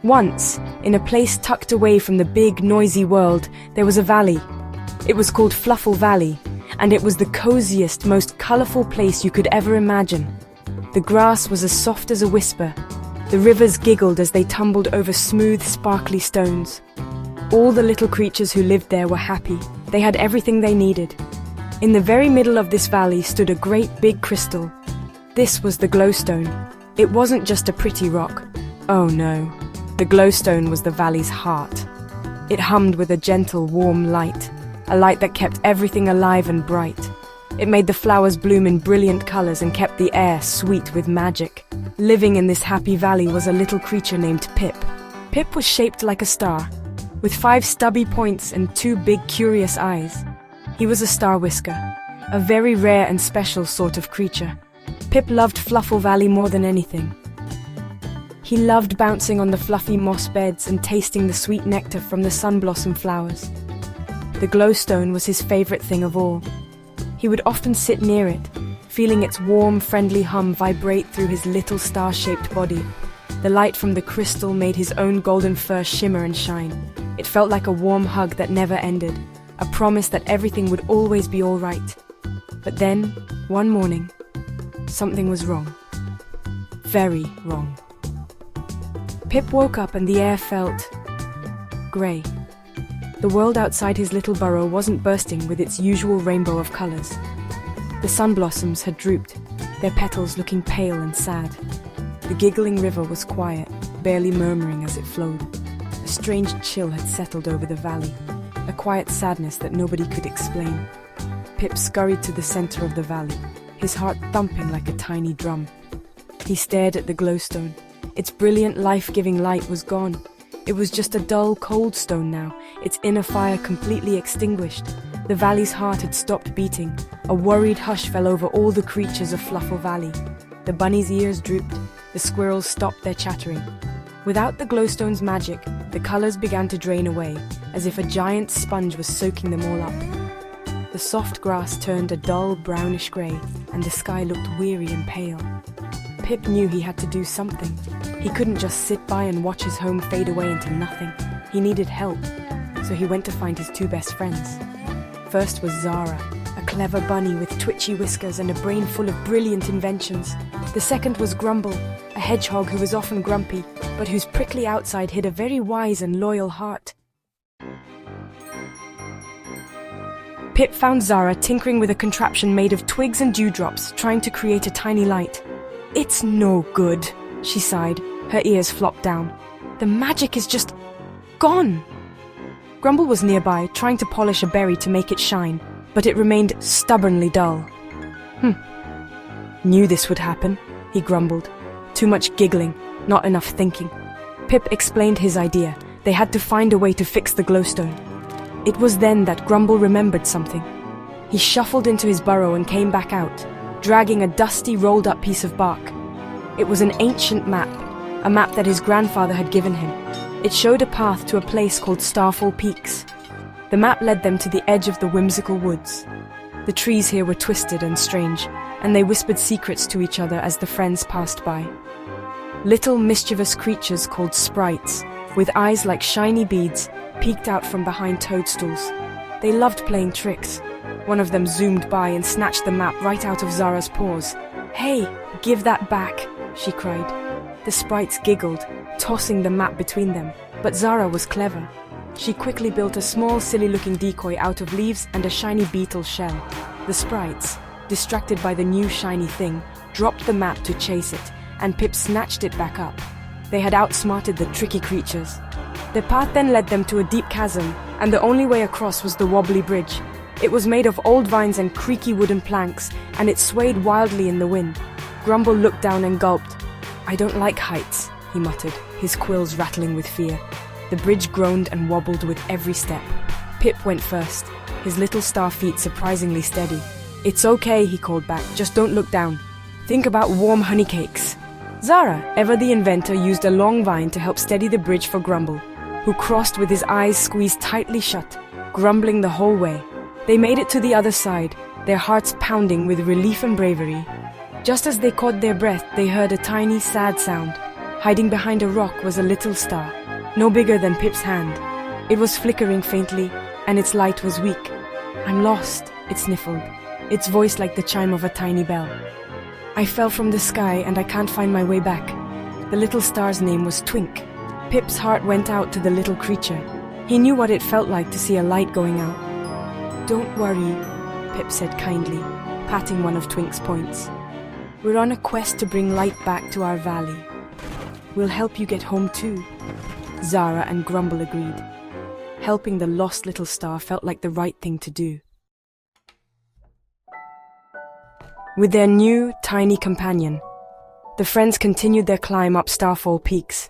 Once, in a place tucked away from the big, noisy world, there was a valley. It was called Fluffle Valley, and it was the coziest, most colorful place you could ever imagine. The grass was as soft as a whisper. The rivers giggled as they tumbled over smooth, sparkly stones. All the little creatures who lived there were happy. They had everything they needed. In the very middle of this valley stood a great big crystal. This was the glowstone. It wasn't just a pretty rock. Oh no. The glowstone was the valley's heart. It hummed with a gentle, warm light, a light that kept everything alive and bright. It made the flowers bloom in brilliant colors and kept the air sweet with magic. Living in this happy valley was a little creature named Pip. Pip was shaped like a star, with 5 stubby points and 2 big curious eyes. He was a star whisker, a very rare and special sort of creature. Pip loved Fluffle Valley more than anything. He loved bouncing on the fluffy moss beds and tasting the sweet nectar from the sunblossom flowers. The glowstone was his favorite thing of all. He would often sit near it, feeling its warm, friendly hum vibrate through his little star-shaped body. The light from the crystal made his own golden fur shimmer and shine. It felt like a warm hug that never ended, a promise that everything would always be all right. But then, one morning, something was wrong. Very wrong. Pip woke up and the air felt grey. The world outside his little burrow wasn't bursting with its usual rainbow of colors. The sunblossoms had drooped, their petals looking pale and sad. The giggling river was quiet, barely murmuring as it flowed. A strange chill had settled over the valley, a quiet sadness that nobody could explain. Pip scurried to the center of the valley, his heart thumping like a tiny drum. He stared at the glowstone. Its brilliant, life-giving light was gone. It was just a dull, cold stone now, its inner fire completely extinguished. The valley's heart had stopped beating. A worried hush fell over all the creatures of Fluffle Valley. The bunny's ears drooped. The squirrels stopped their chattering. Without the glowstone's magic, the colors began to drain away, as if a giant sponge was soaking them all up. The soft grass turned a dull, brownish grey, and the sky looked weary and pale. Pip knew he had to do something. He couldn't just sit by and watch his home fade away into nothing. He needed help, so he went to find his 2 best friends. First was Zara, a clever bunny with twitchy whiskers and a brain full of brilliant inventions. The second was Grumble, a hedgehog who was often grumpy, but whose prickly outside hid a very wise and loyal heart. Pip found Zara tinkering with a contraption made of twigs and dewdrops, trying to create a tiny light. "It's no good," she sighed, her ears flopped down. "The magic is just gone." Grumble was nearby, trying to polish a berry to make it shine, but it remained stubbornly dull. "Knew this would happen," he grumbled. "Too much giggling, not enough thinking." Pip explained his idea. They had to find a way to fix the glowstone. It was then that Grumble remembered something. He shuffled into his burrow and came back out, dragging a dusty, rolled-up piece of bark. It was an ancient map, a map that his grandfather had given him. It showed a path to a place called Starfall Peaks. The map led them to the edge of the whimsical woods. The trees here were twisted and strange, and they whispered secrets to each other as the friends passed by. Little mischievous creatures called sprites, with eyes like shiny beads, peeked out from behind toadstools. They loved playing tricks. One of them zoomed by and snatched the map right out of Zara's paws. "Hey, give that back," she cried. The sprites giggled, tossing the map between them, but Zara was clever. She quickly built a small, silly-looking decoy out of leaves and a shiny beetle shell. The sprites, distracted by the new shiny thing, dropped the map to chase it, and Pip snatched it back up. They had outsmarted the tricky creatures. Their path then led them to a deep chasm, and the only way across was the wobbly bridge. It was made of old vines and creaky wooden planks, and it swayed wildly in the wind. Grumble looked down and gulped. "I don't like heights," he muttered, his quills rattling with fear. The bridge groaned and wobbled with every step. Pip went first, his little star feet surprisingly steady. "It's okay," he called back, "just don't look down. Think about warm honey cakes." Zara, ever the inventor, used a long vine to help steady the bridge for Grumble, who crossed with his eyes squeezed tightly shut, grumbling the whole way. They made it to the other side, their hearts pounding with relief and bravery. Just as they caught their breath, they heard a tiny, sad sound. Hiding behind a rock was a little star, no bigger than Pip's hand. It was flickering faintly, and its light was weak. "I'm lost," it sniffled, its voice like the chime of a tiny bell. "I fell from the sky and I can't find my way back." The little star's name was Twink. Pip's heart went out to the little creature. He knew what it felt like to see a light going out. "Don't worry," Pip said kindly, patting one of Twink's points. "We're on a quest to bring light back to our valley. We'll help you get home too." Zara and Grumble agreed. Helping the lost little star felt like the right thing to do. With their new, tiny companion, the friends continued their climb up Starfall Peaks.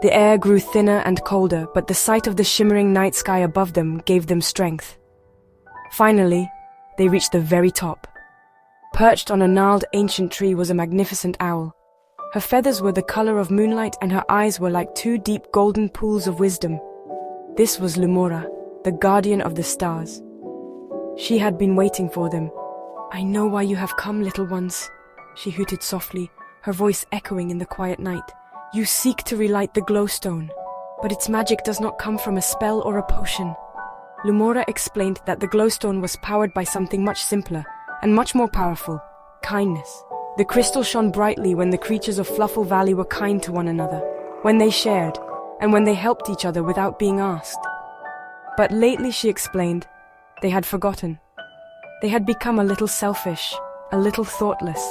The air grew thinner and colder, but the sight of the shimmering night sky above them gave them strength. Finally, they reached the very top. Perched on a gnarled ancient tree was a magnificent owl. Her feathers were the color of moonlight and her eyes were like two deep golden pools of wisdom. This was Lumora, the guardian of the stars. She had been waiting for them. "I know why you have come, little ones," she hooted softly, her voice echoing in the quiet night. "You seek to relight the glowstone, but its magic does not come from a spell or a potion." Lumora explained that the glowstone was powered by something much simpler and much more powerful: kindness. The crystal shone brightly when the creatures of Fluffle Valley were kind to one another, when they shared, and when they helped each other without being asked. But lately, she explained, they had forgotten. They had become a little selfish, a little thoughtless.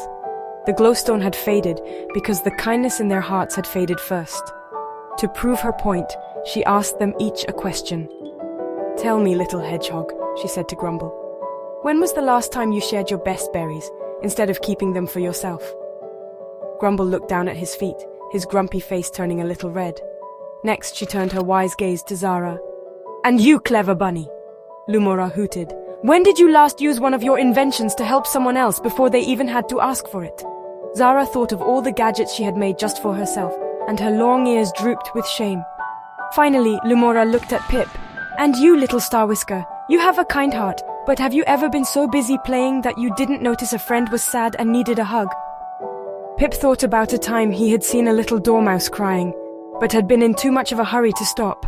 The glowstone had faded because the kindness in their hearts had faded first. To prove her point, she asked them each a question. "Tell me, little hedgehog," she said to Grumble. "When was the last time you shared your best berries, instead of keeping them for yourself?" Grumble looked down at his feet, his grumpy face turning a little red. Next, she turned her wise gaze to Zara. "And you, clever bunny," Lumora hooted. "When did you last use one of your inventions to help someone else before they even had to ask for it?" Zara thought of all the gadgets she had made just for herself, and her long ears drooped with shame. Finally, Lumora looked at Pip. "And you, little Star Whisker, you have a kind heart, but have you ever been so busy playing that you didn't notice a friend was sad and needed a hug?" Pip thought about a time he had seen a little dormouse crying, but had been in too much of a hurry to stop.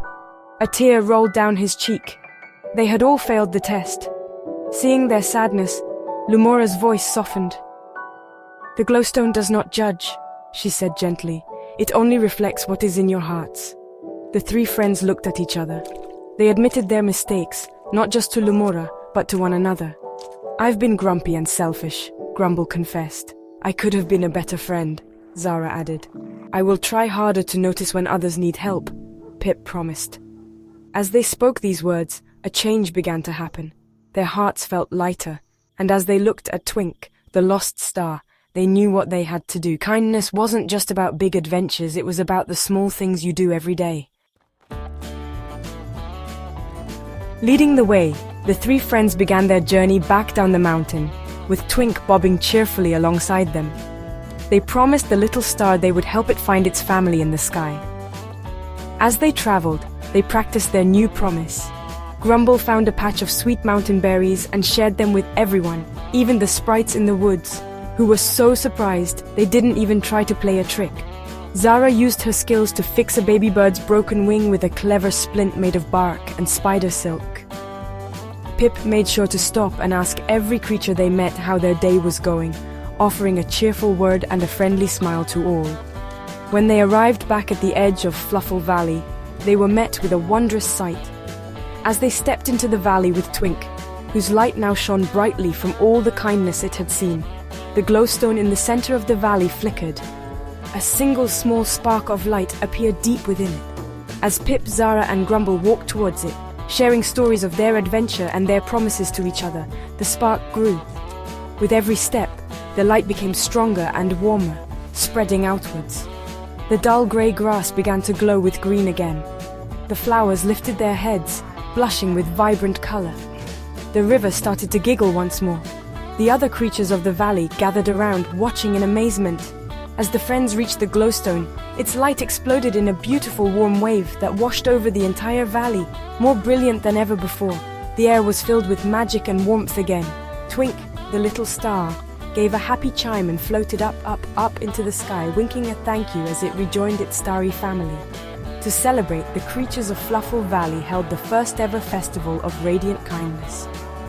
A tear rolled down his cheek. They had all failed the test. Seeing their sadness, Lumora's voice softened. "The glowstone does not judge," she said gently. "It only reflects what is in your hearts." The three friends looked at each other. They admitted their mistakes, not just to Lumora, but to one another. "I've been grumpy and selfish," Grumble confessed. "I could have been a better friend," Zara added. "I will try harder to notice when others need help," Pip promised. As they spoke these words, a change began to happen. Their hearts felt lighter, and as they looked at Twink, the lost star, they knew what they had to do. Kindness wasn't just about big adventures, it was about the small things you do every day. Leading the way, the three friends began their journey back down the mountain, with Twink bobbing cheerfully alongside them. They promised the little star they would help it find its family in the sky. As they traveled, they practiced their new promise. Grumble found a patch of sweet mountain berries and shared them with everyone, even the sprites in the woods, who were so surprised they didn't even try to play a trick. Zara used her skills to fix a baby bird's broken wing with a clever splint made of bark and spider silk. Pip made sure to stop and ask every creature they met how their day was going, offering a cheerful word and a friendly smile to all. When they arrived back at the edge of Fluffle Valley, they were met with a wondrous sight. As they stepped into the valley with Twink, whose light now shone brightly from all the kindness it had seen, the glowstone in the center of the valley flickered. A single small spark of light appeared deep within it. As Pip, Zara, and Grumble walked towards it, sharing stories of their adventure and their promises to each other, the spark grew. With every step, the light became stronger and warmer, spreading outwards. The dull grey grass began to glow with green again. The flowers lifted their heads, blushing with vibrant color. The river started to giggle once more. The other creatures of the valley gathered around, watching in amazement. As the friends reached the glowstone, its light exploded in a beautiful warm wave that washed over the entire valley, more brilliant than ever before. The air was filled with magic and warmth again. Twink, the little star, gave a happy chime and floated up, up, up into the sky, winking a thank you as it rejoined its starry family. To celebrate, the creatures of Fluffle Valley held the first ever festival of radiant kindness.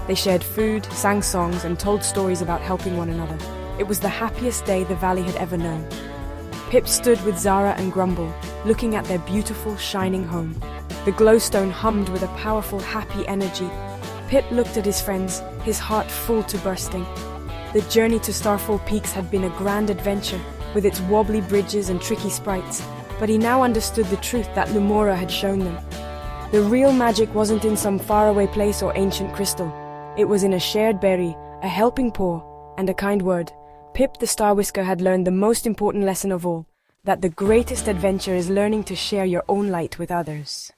They shared food, sang songs, and told stories about helping one another. It was the happiest day the valley had ever known. Pip stood with Zara and Grumble, looking at their beautiful, shining home. The glowstone hummed with a powerful, happy energy. Pip looked at his friends, his heart full to bursting. The journey to Starfall Peaks had been a grand adventure, with its wobbly bridges and tricky sprites, but he now understood the truth that Lumora had shown them. The real magic wasn't in some faraway place or ancient crystal. It was in a shared berry, a helping paw, and a kind word. Pip the Star Whisker had learned the most important lesson of all, that the greatest adventure is learning to share your own light with others.